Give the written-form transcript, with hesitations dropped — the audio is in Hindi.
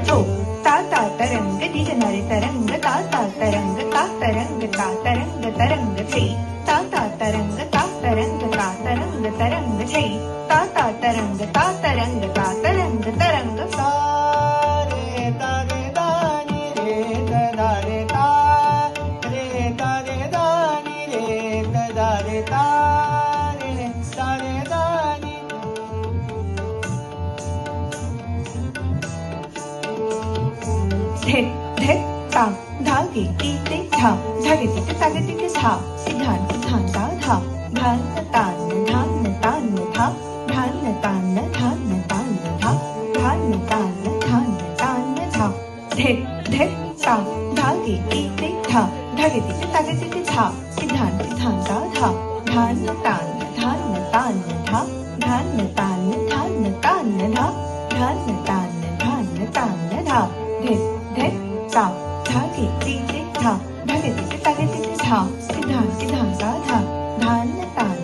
थो ता तरंग दिगनारे तरंग ता तरंग ता तरंग ता तरंग तरंग थे ता तरंग ता तरंग ता तरंग तरंग थे ता तरंग ता तरंग ता तरंग तरंग तारे तारे दानी रे तदारे ता रे तारे दानी रे तदारे ता रे तारे दानी धे धे ता धागे कीते धा धागे तिके तागे तिके धा सिधान सिधान दा धा धान तान धान तान धा धान तान धान तान धा धान तान धान तान धा धे धे ता धागे कीते धा धागे तिके तागे तिके धा सिधान सिधान दा धा धान तान तान धा धान तान तान धा धान तान तान धा धे धे ता धागे तिके धा धागे तिके तागे तिके धा सिधान सिधान दा धा धान तान